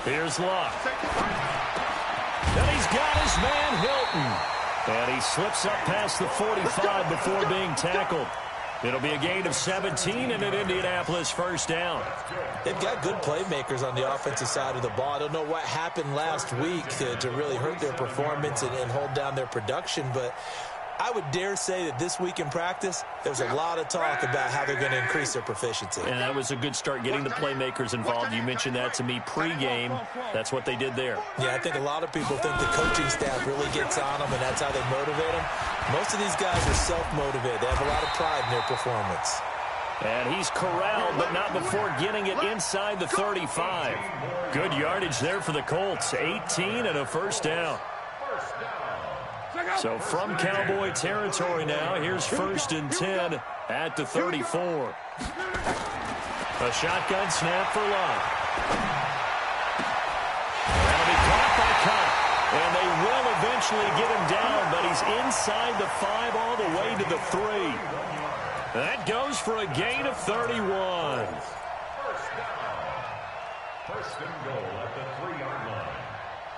Here's Luck. And he's got his man Hilton. And he slips up past the 45 before being tackled. It'll be a gain of 17 and an Indianapolis first down. They've got good playmakers on the offensive side of the ball. I don't know what happened last week to really hurt their performance and hold down their production, but I would dare say that this week in practice, there's a lot of talk about how they're going to increase their proficiency. And that was a good start, getting the playmakers involved. You mentioned that to me pregame. That's what they did there. Yeah, I think a lot of people think the coaching staff really gets on them, and that's how they motivate them. Most of these guys are self-motivated. They have a lot of pride in their performance. And he's corralled, but not before getting it inside the 35. Good yardage there for the Colts. 18 and a first down. So from Cowboy territory now, here's 1st and 10 at the 34. A shotgun snap for Luck. That'll be caught by Cup. And they will eventually get him down, but he's inside the 5 all the way to the 3. That goes for a gain of 31. First and goal at the 3-yard line.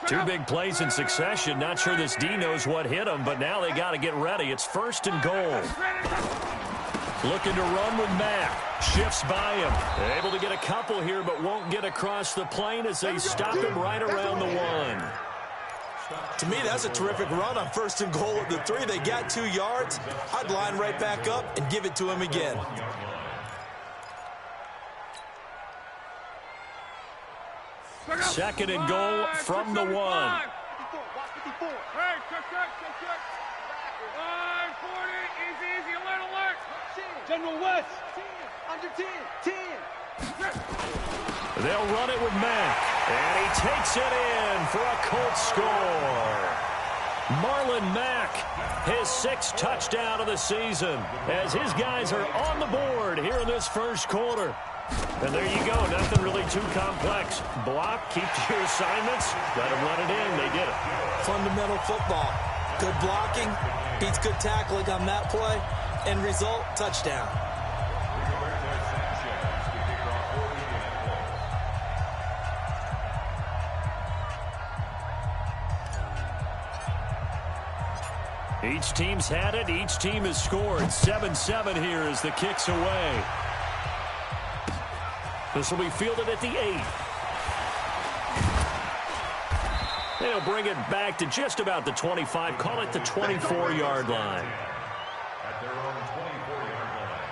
2 big plays in succession. Not sure this D knows what hit him, but now they got to get ready. It's 1st and goal. Looking to run with Mack. Shifts by him. Able to get a couple here, but won't get across the plane as they stop him right around the 1. To me, that's a terrific run on 1st and goal at the 3. They got 2 yards. I'd line right back up and give it to him again. Second and goal from the 1. Hey, check. 40, easy, alert. General West, under 10. They'll run it with Mack. And he takes it in for a Colts score. Marlon Mack, his 6th touchdown of the season, as his guys are on the board here in this first quarter. And there you go, nothing really too complex. Block, keep to your assignments, let them run it in. They did it. Fundamental football. Good blocking, beats good tackling on that play. End result, touchdown. Each team's had it. Each team has scored. 7-7 here as the kick's away. This will be fielded at the 8. They'll bring it back to just about the 25. Call it the 24-yard line. At their own 24-yard line.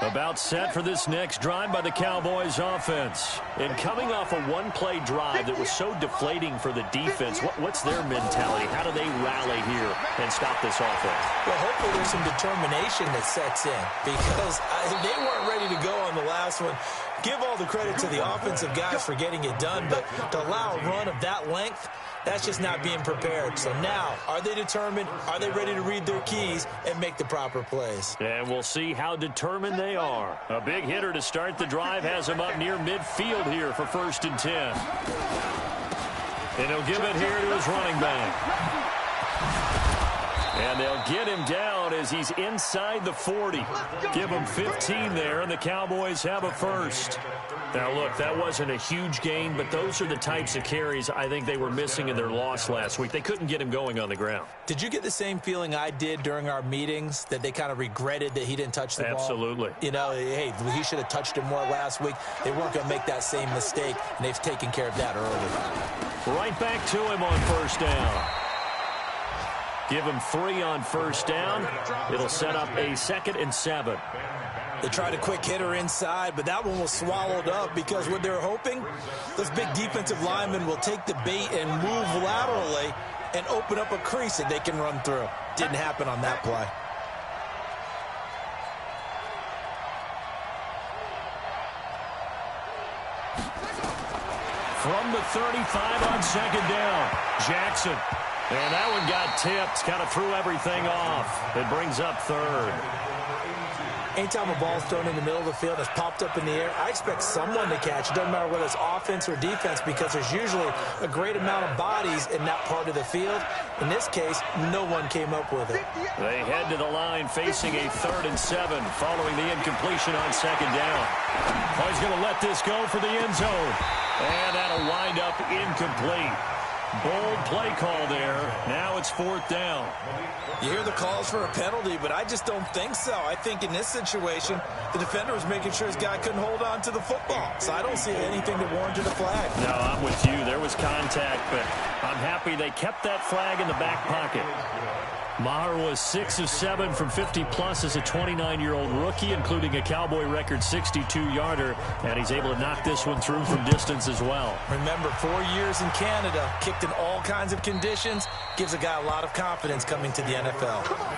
About set for this next drive by the Cowboys offense. And coming off a one-play drive that was so deflating for the defense, what's their mentality? How do they rally here and stop this offense? Well, hopefully there's some determination that sets in, because they weren't ready to go on the last one. Give all the credit to the offensive guys for getting it done, but to allow a run of that length, that's just not being prepared. So now, are they determined? Are they ready to read their keys and make the proper plays? And we'll see how determined they are. A big hitter to start the drive has them up near midfield here for 1st and 10. And he'll give it here to his running back. And they'll get him down as he's inside the 40. Give him 15 there, and the Cowboys have a first. Now, look, that wasn't a huge gain, but those are the types of carries I think they were missing in their loss last week. They couldn't get him going on the ground. Did you get the same feeling I did during our meetings, that they kind of regretted that he didn't touch the ball? Absolutely. You know, hey, he should have touched it more last week. They weren't going to make that same mistake, and they've taken care of that early. Right back to him on 1st down. Give him 3 on 1st down. It'll set up a 2nd and 7. They tried a quick hitter inside, but that one was swallowed up because what they're hoping, those big defensive linemen will take the bait and move laterally and open up a crease that they can run through. Didn't happen on that play. From the 35 on 2nd down, Jackson And that one got tipped, kind of threw everything off. It brings up third. Anytime a ball's thrown in the middle of the field that's popped up in the air, I expect someone to catch. It doesn't matter whether it's offense or defense because there's usually a great amount of bodies in that part of the field. In this case, no one came up with it. They head to the line facing a 3rd and 7 following the incompletion on 2nd down. Oh, he's going to let this go for the end zone. And that'll wind up incomplete. Bold play call there. Now it's 4th down. You hear the calls for a penalty, but I just don't think so. I think in this situation, the defender was making sure his guy couldn't hold on to the football. So I don't see anything to warrant a flag. No, I'm with you. There was contact, but I'm happy they kept that flag in the back pocket. Maher was 6 of 7 from 50-plus as a 29-year-old rookie, including a Cowboy record 62-yarder, and he's able to knock this one through from distance as well. Remember, 4 years in Canada, kicked in all kinds of conditions, gives a guy a lot of confidence coming to the NFL. Come on,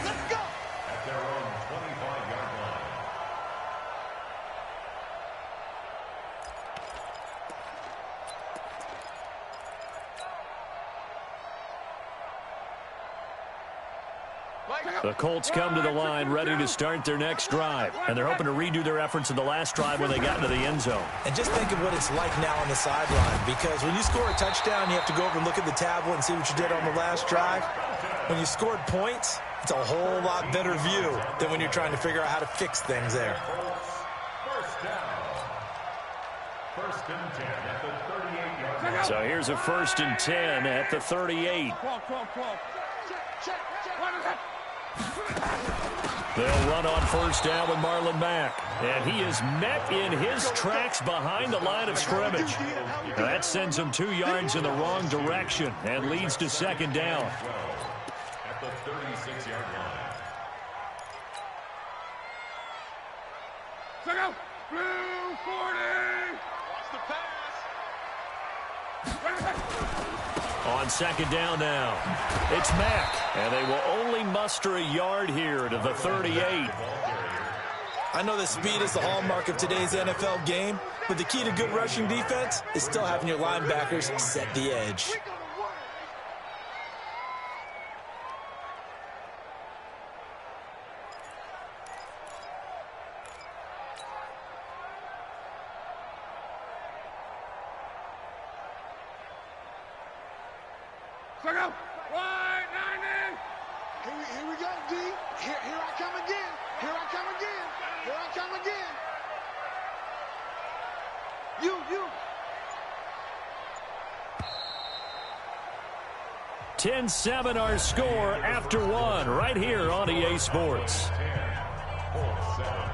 let's go. At their own 25-yard line. The Colts come to the line ready to start their next drive, and they're hoping to redo their efforts in the last drive when they got into the end zone. And just think of what it's like now on the sideline, because when you score a touchdown, you have to go over and look at the tablet and see what you did on the last drive. When you scored points, it's a whole lot better view than when you're trying to figure out how to fix things there. First down. 1st and 10 at the 38-yard line. So here's a 1st and 10 at the 38. 12. Check. What is it? They'll run on 1st down with Marlon Mack. And he is met in his tracks behind the line of scrimmage. That sends him 2 yards in the wrong direction and leads to 2nd down. At the 36-yard line. Check out. Blue 40. Watch the pass. What is it? On 2nd down now, it's Mack, and they will only muster a yard here to the 38. I know that speed is the hallmark of today's NFL game, but the key to good rushing defense is still having your linebackers set the edge. Check out. Wide 90. Here we go, D. Here I come again. Here I come again. Here I come again. You. 10-7 our score after 1 right here on EA Sports. 4-7.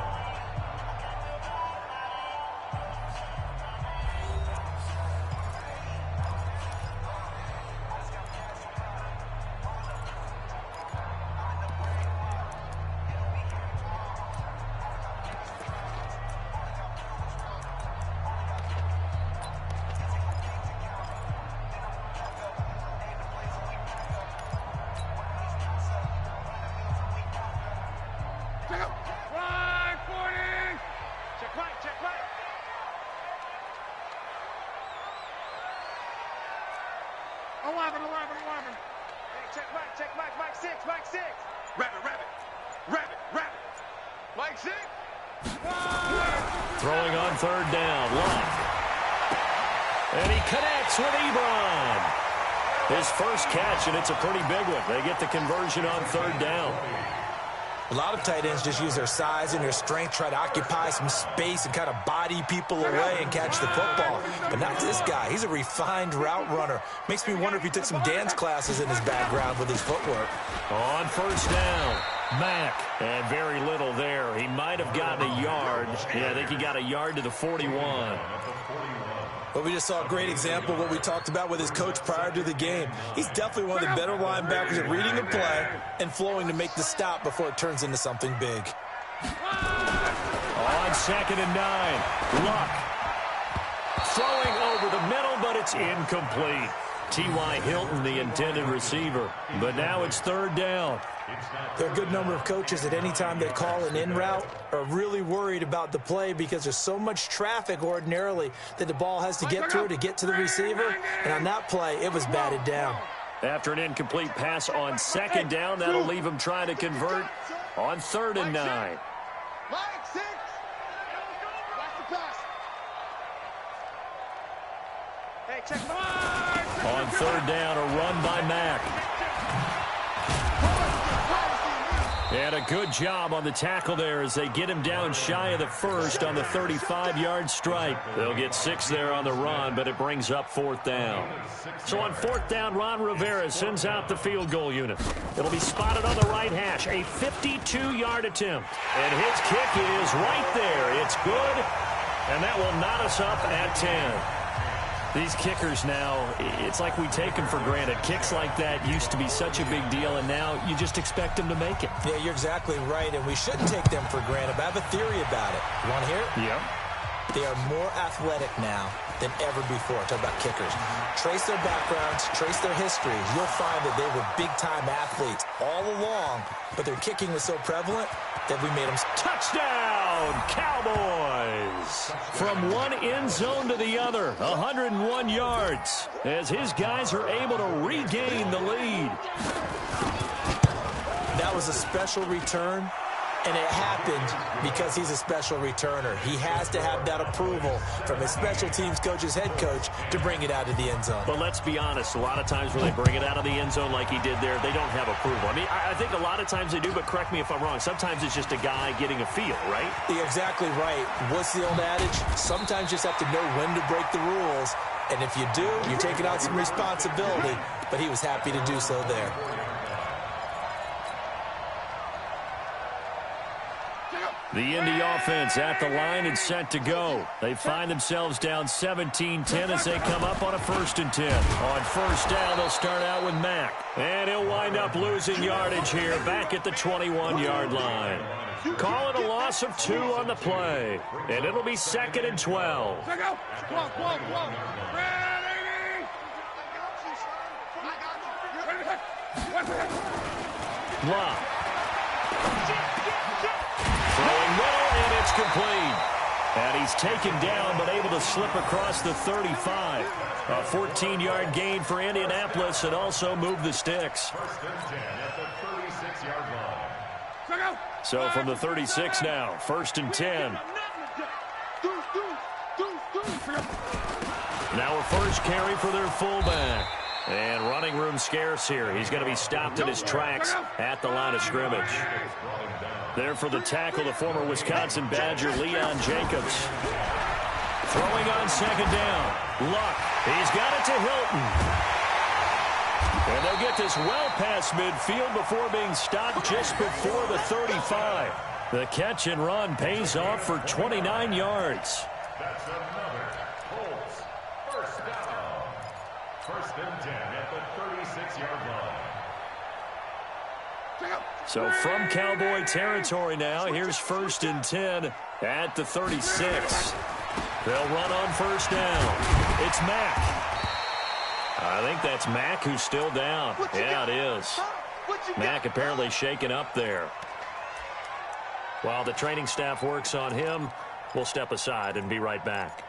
Check out. Wide 40. Check right. 11. Hey, check Mike. Mike 6. Rabbit. Mike 6. Throwing on 3rd down, Luck. And he connects with Ebron. His first catch, and it's a pretty big one. They get the conversion on 3rd down. A lot of tight ends just use their size and their strength, try to occupy some space and kind of body people away and catch the football. But not this guy. He's a refined route runner. Makes me wonder if he took some dance classes in his background with his footwork. On 1st down, Mack. And very little there. He might have gotten a yard. Yeah, I think he got a yard to the 41. But we just saw a great example of what we talked about with his coach prior to the game. He's definitely one of the better linebackers at reading a play and flowing to make the stop before it turns into something big. On 2nd and 9, Luck. Throwing over the middle, but it's incomplete. T.Y. Hilton, the intended receiver. But now it's 3rd down. There are a good number of coaches at any time they call an in route are really worried about the play because there's so much traffic ordinarily that the ball has to get through to get to the receiver. And on that play, it was batted down. After an incomplete pass on second down, that'll leave him trying to convert on 3rd and 9. Line 6. Watch the pass. Hey, check the On 3rd down, a run by Mack. And a good job on the tackle there as they get him down shy of the first on the 35-yard stripe. They'll get 6 there on the run, but it brings up 4th down. So on 4th down, Ron Rivera sends out the field goal unit. It'll be spotted on the right hash, a 52-yard attempt. And his kick is right there. It's good, and that will knot us up at 10. These kickers now, it's like we take them for granted. Kicks like that used to be such a big deal, and now you just expect them to make it. Yeah, you're exactly right, and we shouldn't take them for granted. But I have a theory about it. You want to hear it? Yeah. They are more athletic now than ever before. Talk about kickers. Trace their backgrounds, trace their history. You'll find that they were big-time athletes all along, but their kicking was so prevalent that we made them. Touchdown, Cowboys! From one end zone to the other, 101 yards, as his guys are able to regain the lead. That was a special return, and it happened because he's a special returner. He has to have that approval from his special teams coach's head coach to bring it out of the end zone. But let's be honest, a lot of times when they bring it out of the end zone like he did there, they don't have approval. I mean, I think a lot of times they do, but correct me if I'm wrong. Sometimes it's just a guy getting a feel, right? You're exactly right. What's the old adage? Sometimes you just have to know when to break the rules, and if you do, you're taking out some responsibility, but he was happy to do so there. The Indy offense at the line and set to go. They find themselves down 17-10 as they come up on a 1st and 10. On 1st down, they'll start out with Mack. And he'll wind up losing yardage here back at the 21-yard line. Calling a loss of 2 on the play. And it'll be 2nd and 12. Block. Throwing middle, and it's complete. And he's taken down, but able to slip across the 35. A 14-yard gain for Indianapolis, and also move the sticks. So from the 36 now, 1st and 10. Now a first carry for their fullback. And running room scarce here. He's going to be stopped in his tracks at the line of scrimmage. There for the tackle, the former Wisconsin Badger, Leon Jacobs. Throwing on 2nd down. Luck. He's got it to Hilton. And they'll get this well past midfield before being stopped just before the 35. The catch and run pays off for 29 yards. That's another Colts 1st down. 1st and 10 at the 36-yard line. So from Cowboy territory now, here's 1st and 10 at the 36. They'll run on 1st down. It's Mack. I think that's Mack who's still down. Yeah, it is. Mack apparently shaken up there. While the training staff works on him, we'll step aside and be right back.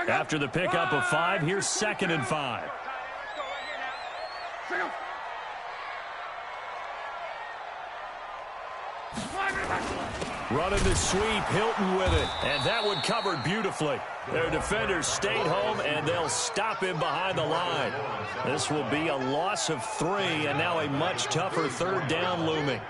After the pickup of 5, here's 2nd and 5. Running the sweep, Hilton with it, and that one covered beautifully. Their defenders stayed home, and they'll stop him behind the line. This will be a loss of 3, and now a much tougher 3rd down looming.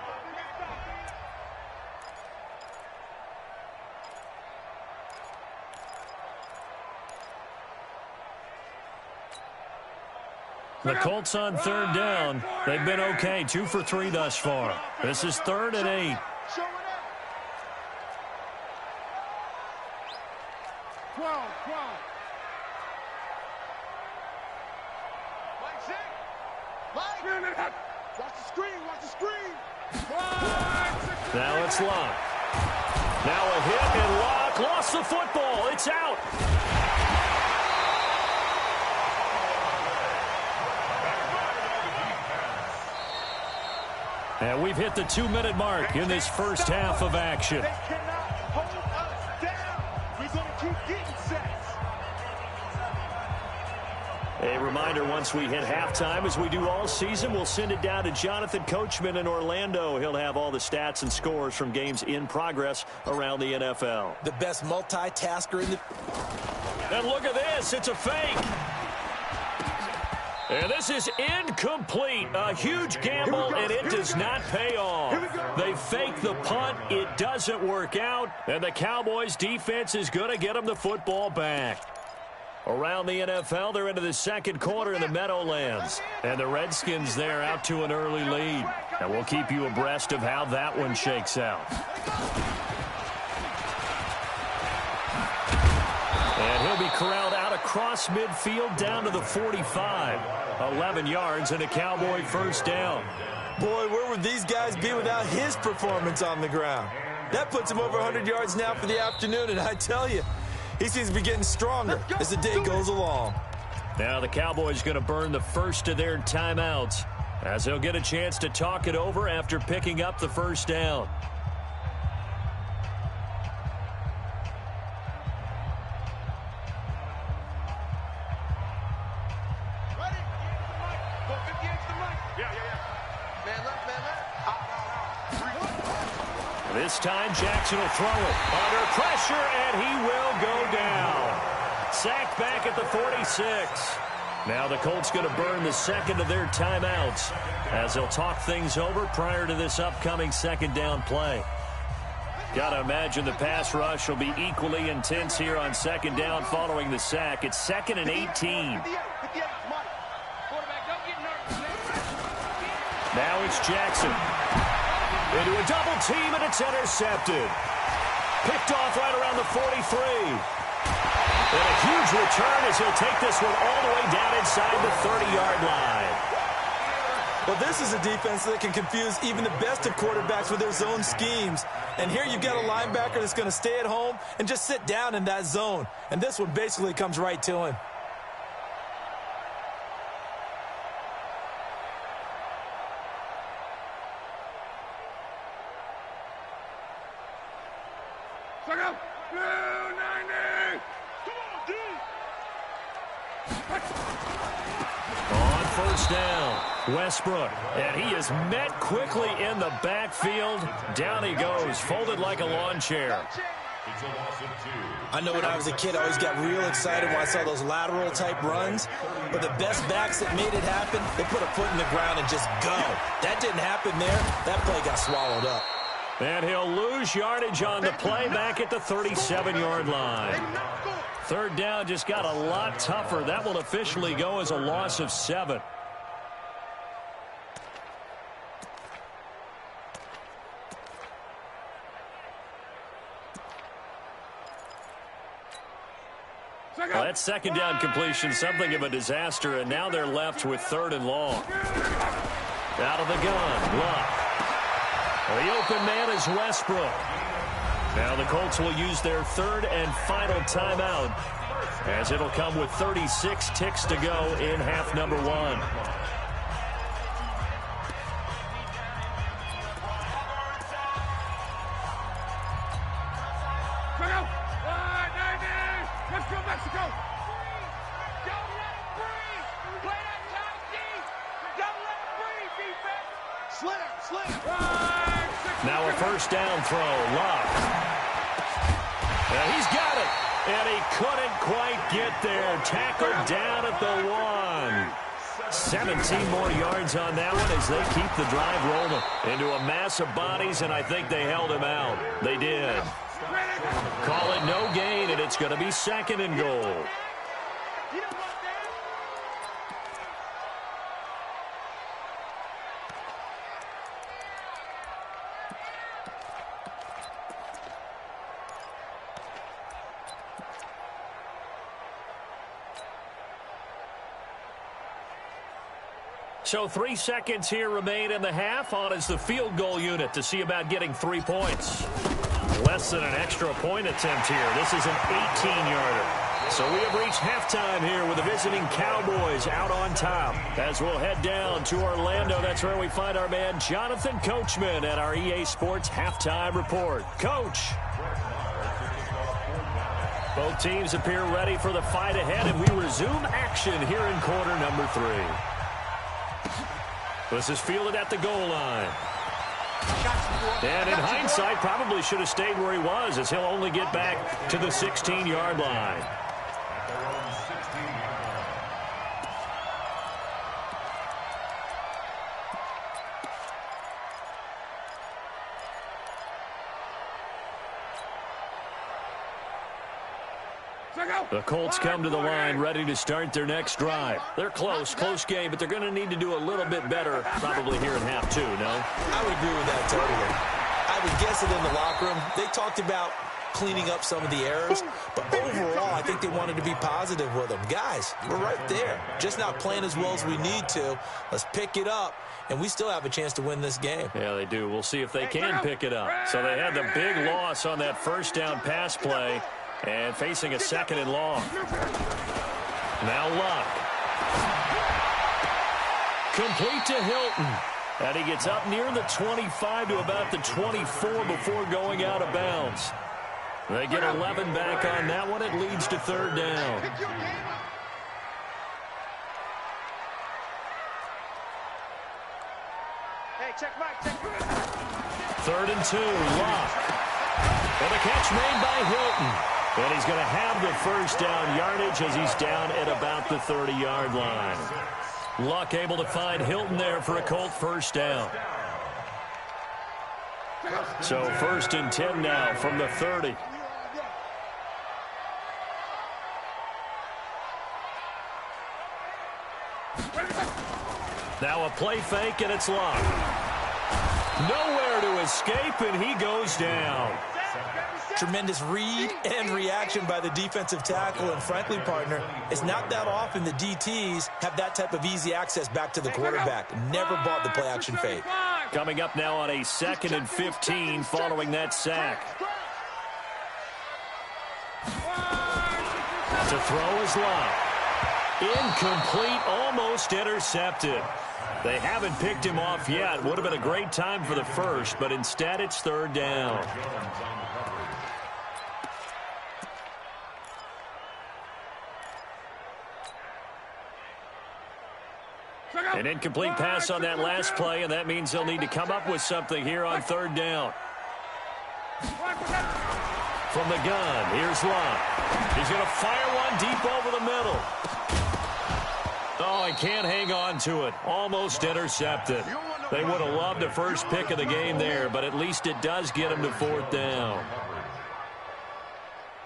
The Colts on 3rd down. They've been okay, 2 for 3 thus far. This is 3rd and 8. 12. Watch the screen. Now it's Luck. Now a hit, and Luck lost the football. It's out. And we've hit the 2-minute mark in this first half of action. They cannot hold us down. We're going to keep getting A reminder, once we hit halftime, as we do all season, we'll send it down to Jonathan Coachman in Orlando. He'll have all the stats and scores from games in progress around the NFL. The best multitasker in the... And look at this. It's a fake. And this is incomplete. A huge gamble, and it does not pay off. They fake the punt. It doesn't work out. And the Cowboys' defense is going to get them the football back. Around the NFL, they're into the second quarter in the Meadowlands. And the Redskins there out to an early lead. And we'll keep you abreast of how that one shakes out. And he'll be corralled out across midfield down to the 45. 11 yards and a Cowboy first down. Boy, where would these guys be without his performance on the ground? That puts him over 100 yards now for the afternoon, and I tell you, he seems to be getting stronger as the day goes along. Now the Cowboys going to burn the first of their timeouts as they'll get a chance to talk it over after picking up the first down. This time, Jackson will throw it. Under pressure, and he will go down. Sacked back at the 46. Now the Colts going to burn the second of their timeouts as they'll talk things over prior to this upcoming second down play. Got to imagine the pass rush will be equally intense here on second down following the sack. It's 2nd and 18. Now it's Jackson. Into a double team, and it's intercepted. Picked off right around the 43. And a huge return as he'll take this one all the way down inside the 30-yard line. Well, this is a defense that can confuse even the best of quarterbacks with their zone schemes. And here you've got a linebacker that's going to stay at home and just sit down in that zone. And this one basically comes right to him. On first down, Westbrook, and he is met quickly in the backfield. Down he goes, folded like a lawn chair. I know when I was a kid, I always got real excited when I saw those lateral-type runs. But the best backs that made it happen, they put a foot in the ground and just go. That didn't happen there. That play got swallowed up. And he'll lose yardage on the play back at the 37-yard line. Third down just got a lot tougher. That will officially go as a loss of 7. Well, that second down completion, something of a disaster, and now they're left with 3rd and long. Out of the gun, Luck. The open man is Westbrook. Now the Colts will use their 3rd and final timeout as it'll come with 36 ticks to go in half number 1. Let's go, Mexico! Don't let it breathe! Play that tight D! Don't let it breathe, defense! Slim! Now a first down throw, Luck. And he's got it. And he couldn't quite get there. Tackled down at the 1. 17 more yards on that one as they keep the drive rolling. Into a mass of bodies, and I think they held him out. They did. Call it no gain, and it's going to be 2nd and goal. So 3 seconds here remain in the half. On is the field goal unit to see about getting 3 points. Less than an extra point attempt here. This is an 18-yarder. So we have reached halftime here with the visiting Cowboys out on top. As we'll head down to Orlando, that's where we find our man Jonathan Coachman at our EA Sports Halftime Report. Coach. Both teams appear ready for the fight ahead, and we resume action here in quarter number 3. This is fielded at the goal line. And in hindsight, probably should have stayed where he was, as he'll only get back to the 16-yard line. The Colts come to the line ready to start their next drive. They're close game, but they're going to need to do a little bit better probably here in half 2, no? I would agree with that totally. I would guess it in the locker room. They talked about cleaning up some of the errors, but overall, I think they wanted to be positive with them. Guys, we're right there. Just not playing as well as we need to. Let's pick it up, and we still have a chance to win this game. Yeah, they do. We'll see if they can pick it up. So they had the big loss on that first down pass play. And facing a 2nd and long. Now Luck. Complete to Hilton. And he gets up near the 25 to about the 24 before going out of bounds. They get 11 back on that one. It leads to 3rd down. Hey, check Mike, check. 3rd and 2, Luck. And the catch made by Hilton. And he's going to have the first down yardage as he's down at about the 30-yard line. Luck able to find Hilton there for a Colt first down. So 1st and 10 now from the 30. Now a play fake, and it's Luck. Nowhere to escape, and he goes down. Tremendous read and reaction by the defensive tackle, and frankly, partner, it's not that often the DTs have that type of easy access back to the quarterback. Never bought the play action fake. Coming up now on a 2nd and 15 following that sack. To throw is Luck. Incomplete, almost intercepted. They haven't picked him off yet. Would have been a great time for the first, but instead it's 3rd down. An incomplete pass on that last play, and that means they'll need to come up with something here on 3rd down. From the gun, here's Luck. He's going to fire one deep over the middle. Oh, he can't hang on to it. Almost intercepted. They would have loved a first pick of the game there, but at least it does get him to 4th down.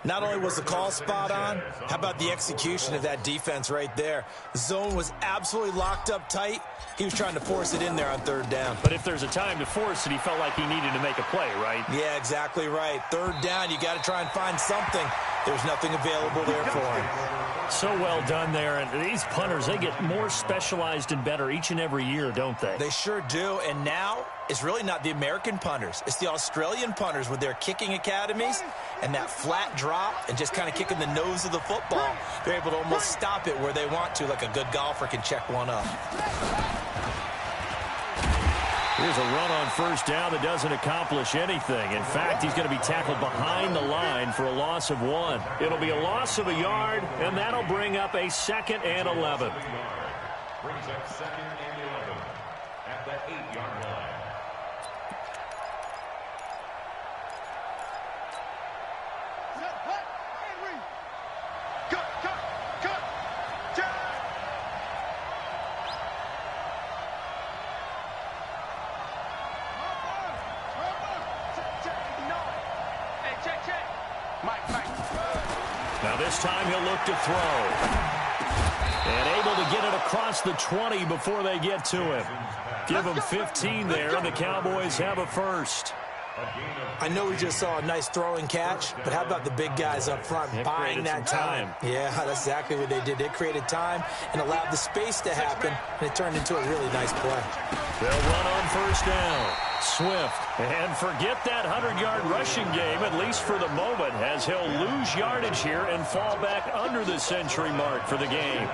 Not only was the call spot on, how about the execution of that defense right there? The zone was absolutely locked up tight. He was trying to force it in there on 3rd down. But if there's a time to force it, he felt like he needed to make a play, right? Yeah, exactly right. 3rd down, you got to try and find something. There's nothing available there for him. So well done there. And these punters, they get more specialized and better each and every year, don't they? They sure do. And now it's really not the American punters. It's the Australian punters with their kicking academies and that flat drop and just kind of kicking the nose of the football. They're able to almost stop it where they want to, like a good golfer can check one up. Here's a run on 1st down that doesn't accomplish anything. In fact, he's going to be tackled behind the line for a loss of 1. It'll be a loss of a yard, and that'll bring up a 2nd and 11. Brings up 2nd and 11 at the 8-yard line. Now this time he'll look to throw. And able to get it across the 20 before they get to him. Give him 15 there, and the Cowboys have a first. I know we just saw a nice throwing catch, but how about the big guys up front buying that time? Yeah, that's exactly what they did. They created time and allowed the space to happen, and it turned into a really nice play. They'll run on 1st down. Swift. And forget that 100-yard rushing game, at least for the moment, as he'll lose yardage here and fall back under the century mark for the game.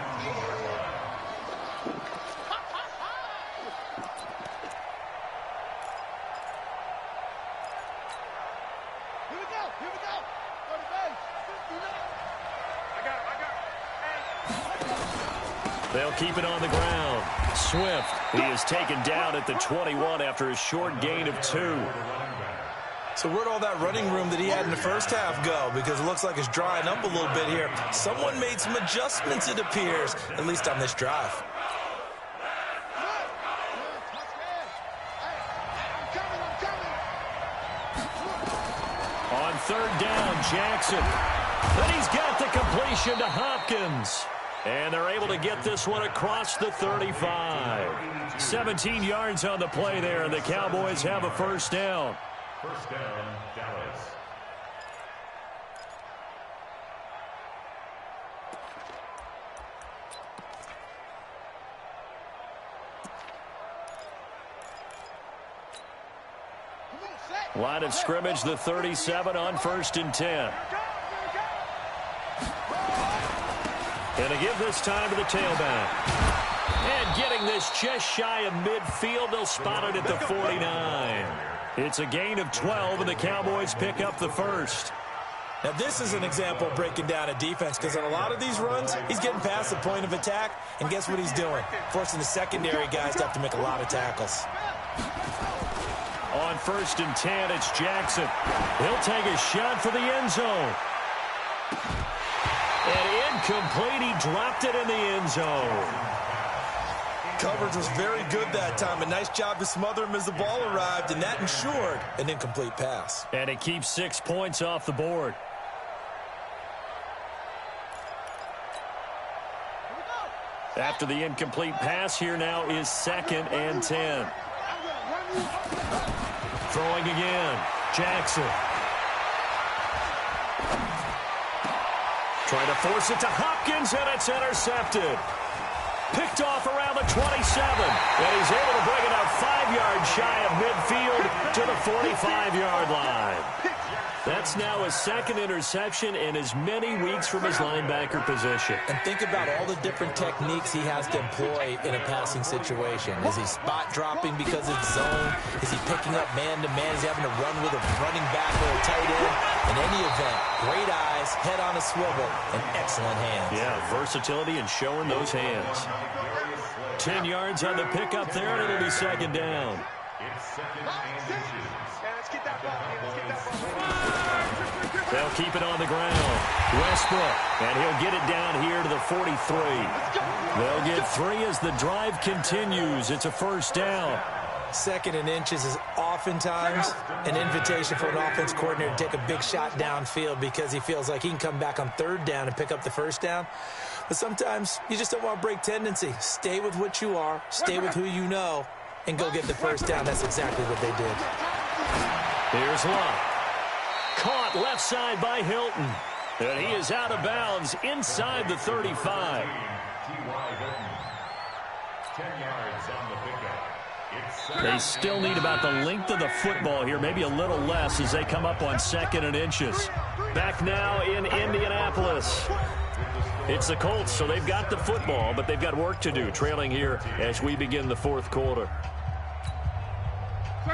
Here we go. Go to base. 59. They'll keep it on the ground. Swift, he is taken down at the 21 after a short gain of 2. So where'd all that running room that he had in the first half go? Because it looks like it's drying up a little bit here. Someone made some adjustments, it appears, at least on this drive. On third down, Jackson. Then he's got the completion to Hopkins. And they're able to get this one across the 35. 17 yards on the play there, and the Cowboys have a first down. First down, Dallas. Line of scrimmage, the 37 on 1st and 10. And to give this time to the tailback. And getting this just shy of midfield, they'll spot it at the 49. It's a gain of 12, and the Cowboys pick up the first. Now, this is an example of breaking down a defense, because on a lot of these runs, he's getting past the point of attack, and guess what he's doing? Forcing the secondary guys to have to make a lot of tackles. On 1st and 10, it's Jackson. He'll take a shot for the end zone. And incomplete, he dropped it in the end zone. Coverage was very good that time. A nice job to smother him as the ball arrived, and that ensured an incomplete pass. And it keeps 6 points off the board. After the incomplete pass, here now is 2nd and 10. Throwing again, Jackson. Trying to force it to Hopkins, and it's intercepted. Picked off around the 27, and he's able to bring it up 5 yards shy of midfield to the 45-yard line. That's now his 2nd interception in as many weeks from his linebacker position. And think about all the different techniques he has to employ in a passing situation. Is he spot dropping because it's zone? Is he picking up man-to-man? Is he having to run with a running back or a tight end? In any event, great eyes, head on a swivel, and excellent hands. Yeah, versatility and showing those hands. 10 yards on the pickup there, and it'll be 2nd down. It's 2nd and inches. Let's get that ball. Let's get that ball. They'll keep it on the ground. Westbrook, and he'll get it down here to the 43. They'll get 3 as the drive continues. It's a first down. 2nd and inches is oftentimes an invitation for an offense coordinator to take a big shot downfield because he feels like he can come back on 3rd down and pick up the first down. But sometimes you just don't want to break tendency. Stay with what you are, stay with who you know, and go get the first down. That's exactly what they did. Here's Locke. Caught left side by Hilton. And he is out of bounds inside the 35. 10 yards on the pickup. They still need about the length of the football here, maybe a little less as they come up on 2nd and inches. Back now in Indianapolis. It's the Colts, so they've got the football, but they've got work to do, trailing here as we begin the 4th quarter.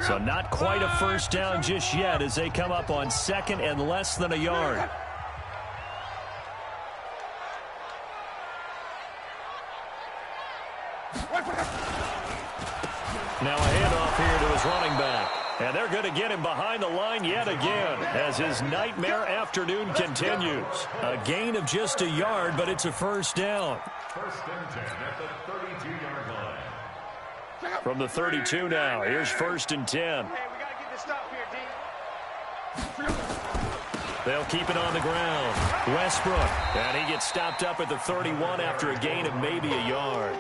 So not quite a first down just yet as they come up on 2nd and less than a yard. Now a handoff here to his running back. And they're going to get him behind the line yet again as his nightmare afternoon continues. A gain of just a yard, but it's a first down. 1st and 10 at the 32-yard line. From the 32 now, here's 1st and 10. Hey, we got to get this stop here, D. They'll keep it on the ground. Westbrook, and he gets stopped up at the 31 after a gain of maybe a yard.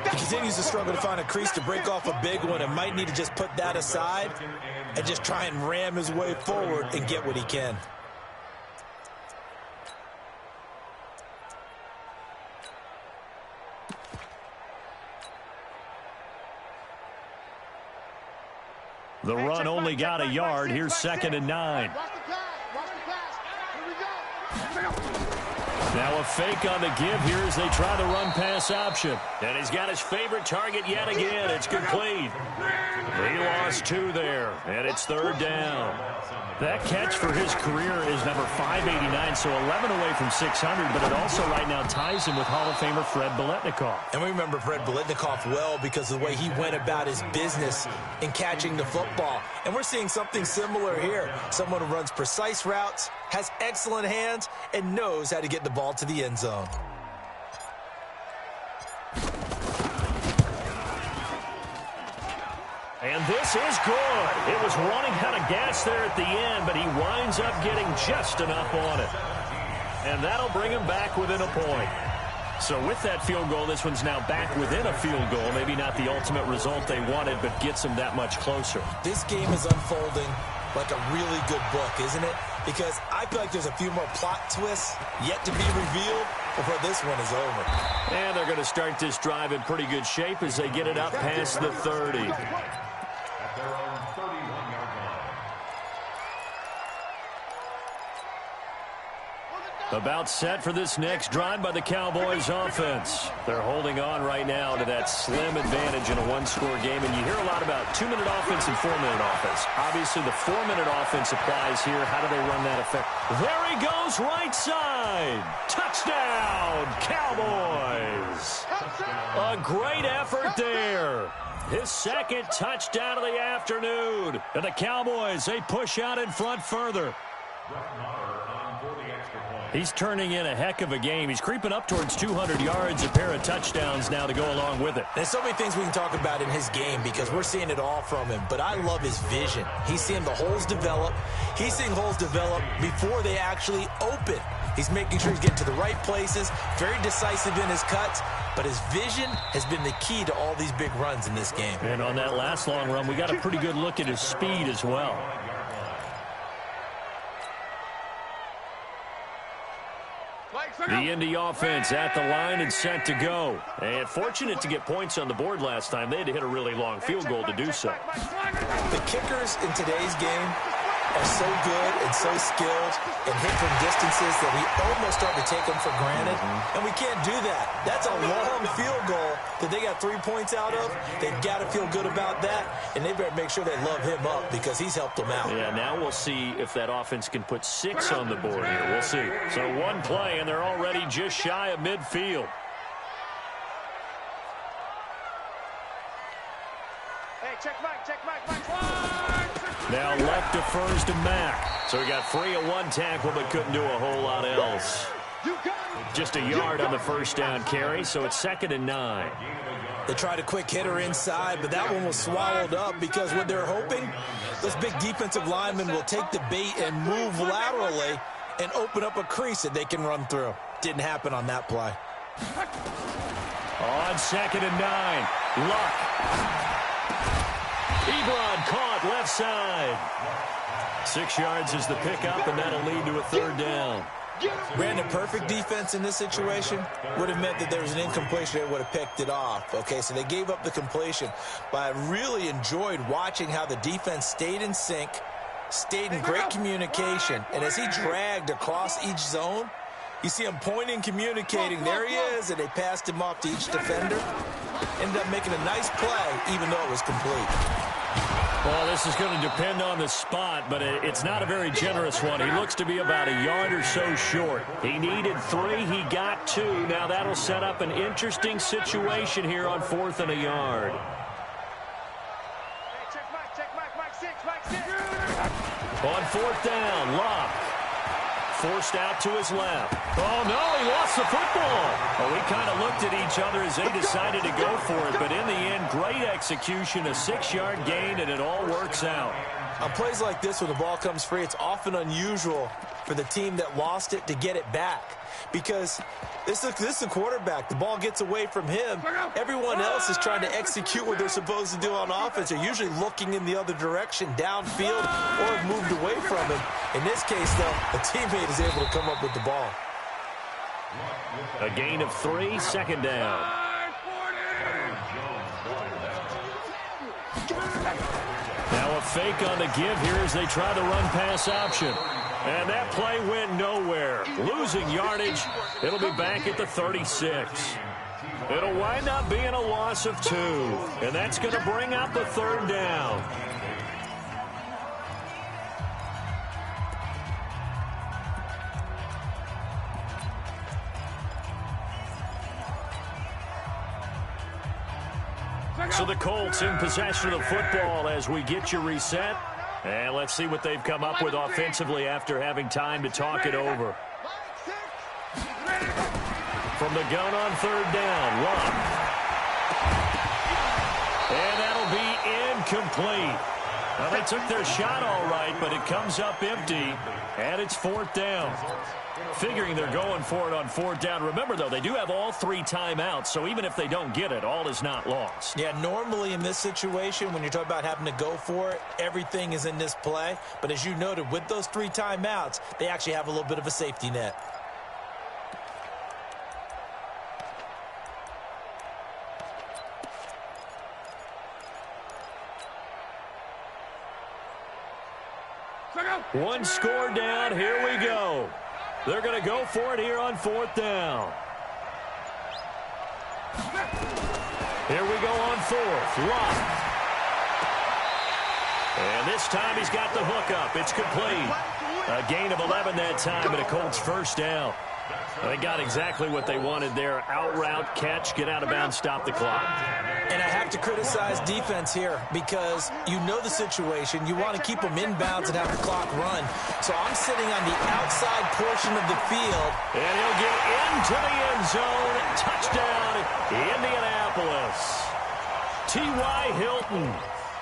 He continues to struggle to find a crease to break off a big one and might need to just put that aside and just try and ram his way forward and get what he can. The run only got a yard. Here's 2nd and 9. Now a fake on the give here as they try the run-pass option. And he's got his favorite target yet again. It's complete. He lost 2 there, and it's 3rd down. That catch for his career is number 589, so 11 away from 600, but it also right now ties him with Hall of Famer Fred Biletnikoff. And we remember Fred Biletnikoff well because of the way he went about his business in catching the football. And we're seeing something similar here. Someone who runs precise routes, has excellent hands, and knows how to get the ball to the end zone. And this is good. It was running out of gas there at the end, but he winds up getting just enough on it. And that'll bring him back within a point. So with that field goal, this one's now back within a field goal. Maybe not the ultimate result they wanted, but gets them that much closer. This game is unfolding like a really good book, isn't it? Because I feel like there's a few more plot twists yet to be revealed before this one is over. And they're going to start this drive in pretty good shape as they get it up past the 30. At their own 31-yard line. About set for this next drive by the Cowboys offense. They're holding on right now to that slim advantage in a one-score game, and you hear a lot about 2-minute offense and 4-minute offense. Obviously, the 4-minute offense applies here. How do they run that effect? There he goes, right side. Touchdown, Cowboys. A great effort there. His second touchdown of the afternoon. And the Cowboys, they push out in front further. He's turning in a heck of a game. He's creeping up towards 200 yards, a pair of touchdowns now to go along with it. There's so many things we can talk about in his game because we're seeing it all from him. But I love his vision. He's seeing the holes develop. He's seeing holes develop before they actually open. He's making sure he's getting to the right places, very decisive in his cuts. But his vision has been the key to all these big runs in this game. And on that last long run, we got a pretty good look at his speed as well. The Indy offense at the line and set to go. And fortunate to get points on the board last time. They had to hit a really long field goal to do so. The kickers in today's game are so good and so skilled and hit from distances that we almost start to take them for granted. And we can't do that. That's a long field goal that they got 3 points out of. They've got to feel good about that. And they better make sure they love him up because he's helped them out. Yeah, now we'll see if that offense can put 6 on the board here. We'll see. So one play, and they're already just shy of midfield. Hey, check Mike. Now left defers to Mack. So he got free of one tackle but couldn't do a whole lot else. Just a yard on the first down carry, so it's 2nd and 9. They tried a quick hitter inside, but that one was swallowed up because what they're hoping, those big defensive linemen will take the bait and move laterally and open up a crease that they can run through. Didn't happen on that play. On 2nd and 9, Luck. Ebron caught left side. 6 yards is the pickup, and that'll lead to a 3rd down. Brandon, perfect defense in this situation would have meant that there was an incompletion that would have picked it off. Okay, so they gave up the completion. But I really enjoyed watching how the defense stayed in sync, stayed in great communication. And as he dragged across each zone, you see him pointing, communicating. There he is, and they passed him off to each defender. Ended up making a nice play, even though it was complete. Well, this is going to depend on the spot, but it's not a very generous one. He looks to be about a yard or so short. He needed 3. He got 2. Now that'll set up an interesting situation here on 4th and a yard. Hey, check Mike 6. On 4th down, Luck. Forced out to his left. Oh, no, he lost the football. Well, we kind of looked at each other as they decided to go for it, but in the end, great execution, a 6-yard gain, and it all works out. On plays like this, when the ball comes free, it's often unusual for the team that lost it to get it back because this is a quarterback. The ball gets away from him. Everyone else is trying to execute what they're supposed to do on offense. They're usually looking in the other direction, downfield, or have moved away from him. In this case, though, a teammate is able to come up with the ball. A gain of 3, 2nd down. Now a fake on the give here as they try the run-pass option. And that play went nowhere. Losing yardage. It'll be back at the 36. It'll wind up being a loss of 2, and that's going to bring up the 3rd down. So the Colts in possession of the football as we get you reset. And let's see what they've come up with offensively after having time to talk it over. From the gun on 3rd down, Luck. And that'll be incomplete. Now, they took their shot all right, but it comes up empty, and it's 4th down. Figuring they're going for it on 4th down. Remember, though, they do have all 3 timeouts, so even if they don't get it, all is not lost. Yeah, normally in this situation, when you're talking about having to go for it, everything is in this play. But as you noted, with those 3 timeouts, they actually have a little bit of a safety net. One score down. Here we go. They're going to go for it here on 4th down. Here we go on 4th. Luck. And this time he's got the hook up. It's complete. A gain of 11 that time, and a Colts 1st down. They got exactly what they wanted there. Out route, catch, get out of bounds, stop the clock. And I have to criticize defense here because you know the situation. You want to keep them inbounds and have the clock run. So I'm sitting on the outside portion of the field. And he'll get into the end zone. Touchdown, Indianapolis. T.Y. Hilton,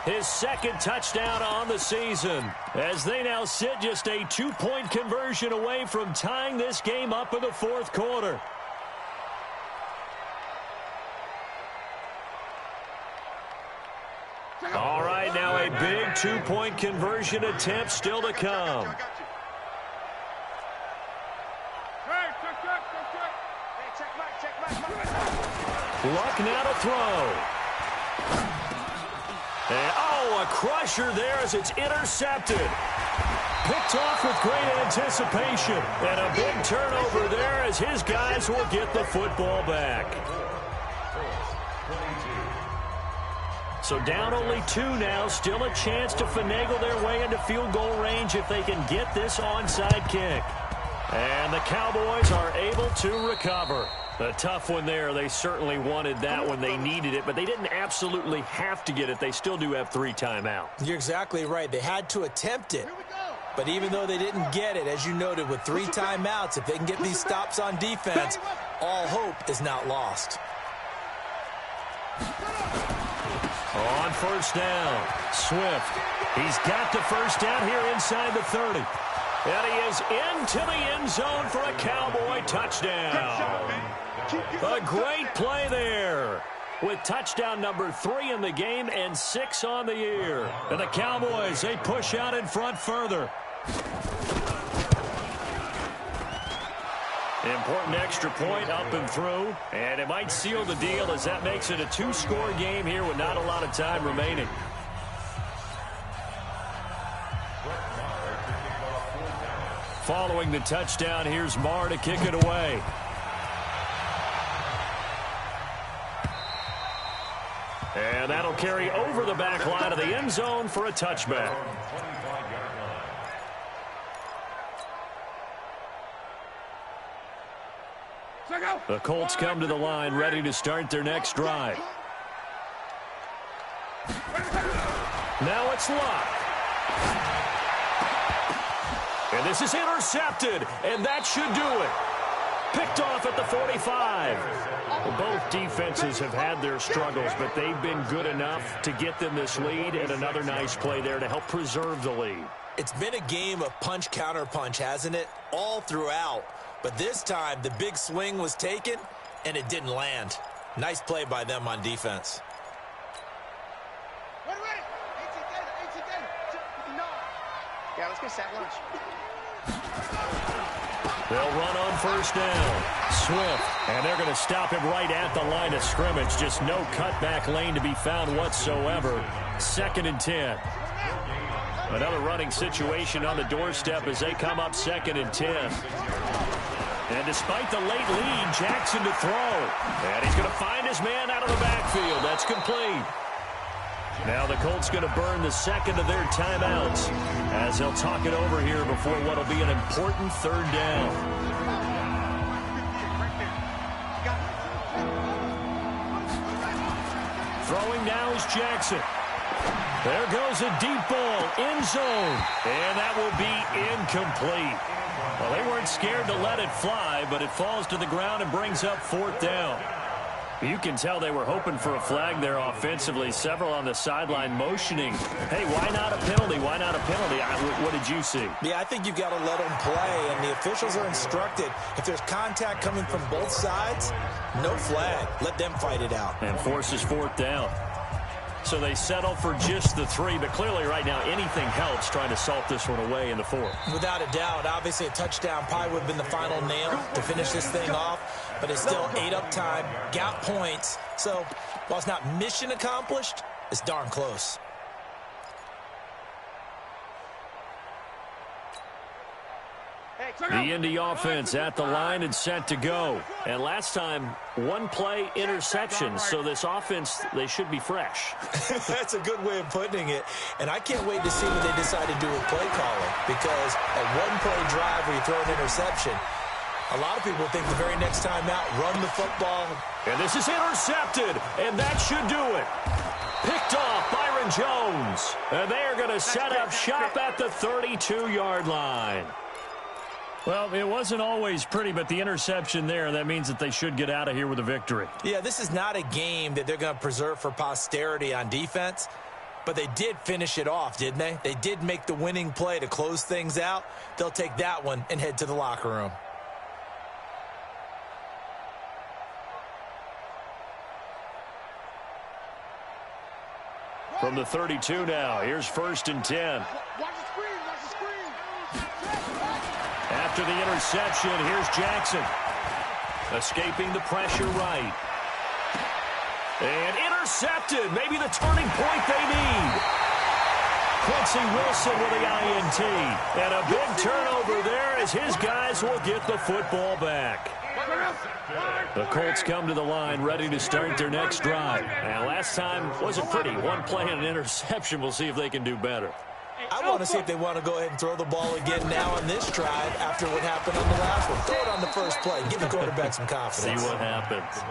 his 2nd touchdown on the season, as they now sit just a 2-point conversion away from tying this game up in the 4th quarter. All right, now a big 2-point conversion attempt still to come. Luck now to throw. And, a crusher there as it's intercepted. Picked off with great anticipation. And a big turnover there as his guys will get the football back. So down only 2 now. Still a chance to finagle their way into field goal range if they can get this onside kick. And the Cowboys are able to recover. A tough one there. They certainly wanted that when they needed it, but they didn't absolutely have to get it. They still do have 3 timeouts. You're exactly right. They had to attempt it. But even though they didn't get it, as you noted, with 3 timeouts, if they can get these stops on defense, all hope is not lost. On 1st down, Swift. He's got the 1st down here inside the 30. And he is into the end zone for a Cowboy touchdown. A great play there with touchdown number 3 in the game and 6 on the year. And the Cowboys, they push out in front further. Important extra point up and through. And it might seal the deal as that makes it a 2-score game here with not a lot of time remaining. Following the touchdown, here's Marr to kick it away. And that'll carry over the back line of the end zone for a touchback. The Colts come to the line ready to start their next drive. Now it's Luck. And this is intercepted, and that should do it. Picked off at the 45. Well, both defenses have had their struggles, but they've been good enough to get them this lead, and another nice play there to help preserve the lead. It's been a game of punch-counter-punch, hasn't it? All throughout. But this time, the big swing was taken, and it didn't land. Nice play by them on defense. Yeah, let's get set lunch. They'll run on 1st down. Swift, and they're going to stop him right at the line of scrimmage. Just no cutback lane to be found whatsoever. 2nd and 10. Another running situation on the doorstep as they come up 2nd and 10. And despite the late lead, Jackson to throw. And he's going to find his man out of the backfield. That's complete. Now the Colts going to burn the second of their timeouts as they'll talk it over here before what will be an important third down. Throwing now is Jackson. There goes a deep ball, end zone, and that will be incomplete. Well, they weren't scared to let it fly, but it falls to the ground and brings up fourth down. You can tell they were hoping for a flag there offensively. Several on the sideline motioning. Hey, why not a penalty? Why not a penalty? What did you see? Yeah, I think you've got to let them play, and the officials are instructed. If there's contact coming from both sides, no flag. Let them fight it out. And forces fourth down. So they settle for just the 3, but clearly right now anything helps trying to salt this one away in the 4th. Without a doubt, obviously a touchdown probably would have been the final nail to finish this thing off, but it's still 8 up time, got points. So while it's not mission accomplished, it's darn close. The Indy offense at the line and set to go. And last time, 1 play interception. So this offense, they should be fresh. That's a good way of putting it. And I can't wait to see what they decide to do with play calling. Because a 1-play drive where you throw an interception, a lot of people think the very next time out, run the football. And this is intercepted. And that should do it. Picked off Byron Jones. And they are going to set up shop at the 32-yard line. Well, it wasn't always pretty, but the interception there, that means that they should get out of here with a victory. Yeah, this is not a game that they're going to preserve for posterity on defense, but they did finish it off, didn't they? They did make the winning play to close things out. They'll take that one and head to the locker room. From the 32 now, here's 1st and 10. Watch the screen, watch the screen. After the interception, here's Jackson. Escaping the pressure right. And intercepted. Maybe the turning point they need. Quincy Wilson with the INT. And a big turnover there as his guys will get the football back. The Colts come to the line ready to start their next drive. And last time wasn't pretty. 1 play and an interception. We'll see if they can do better. I want to see if they want to go ahead and throw the ball again now on this drive after what happened on the last one. Throw it on the first play. Give the quarterback some confidence. See what happens.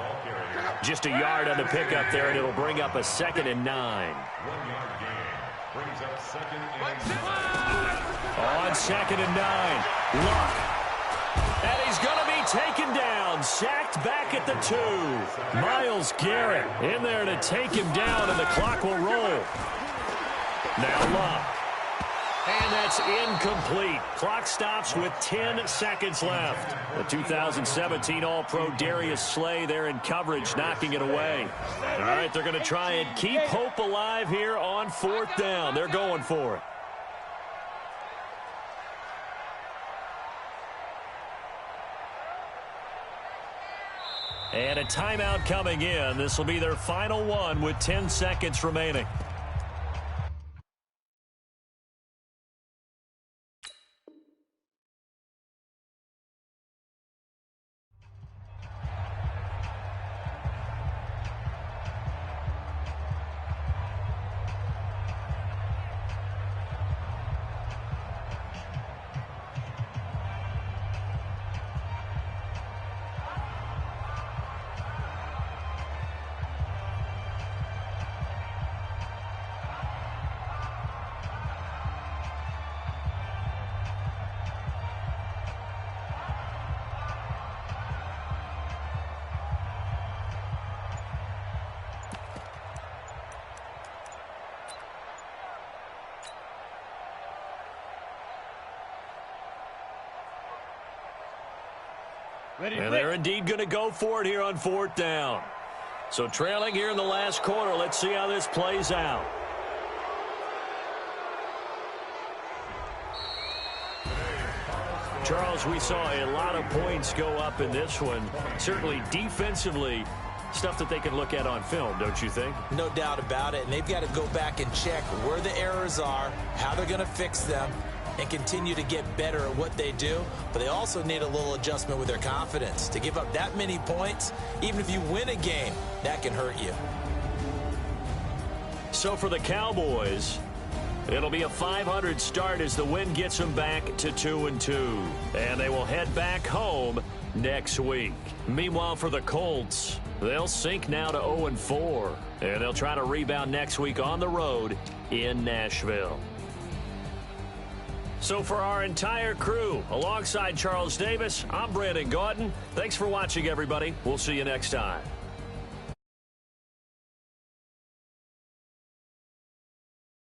Just a yard on the pickup there, and it'll bring up a 2nd and 9. 1-yard gain. Brings up 2nd and 9. On 2nd and 9. Luck. And he's going to be taken down. Sacked back at the 2. Myles Garrett in there to take him down, and the clock will roll. Now Luck. And that's incomplete. Clock stops with 10 seconds left. The 2017 All-Pro Darius Slay there in coverage, knocking it away. All right, they're going to try and keep hope alive here on 4th down. They're going for it. And a timeout coming in. This will be their final one with 10 seconds remaining. And they're indeed going to go for it here on 4th down. So trailing here in the last quarter. Let's see how this plays out. Charles, we saw a lot of points go up in this one. Certainly defensively, stuff that they can look at on film, don't you think? No doubt about it. And they've got to go back and check where the errors are, how they're going to fix them. and continue to get better at what they do, but they also need a little adjustment with their confidence. To give up that many points, even if you win a game, that can hurt you. So for the Cowboys, it'll be a 500 start as the win gets them back to 2-2. And they will head back home next week. Meanwhile, for the Colts, they'll sink now to 0-4. And they'll try to rebound next week on the road in Nashville. So for our entire crew, alongside Charles Davis, I'm Brandon Gaudin. Thanks for watching, everybody. We'll see you next time.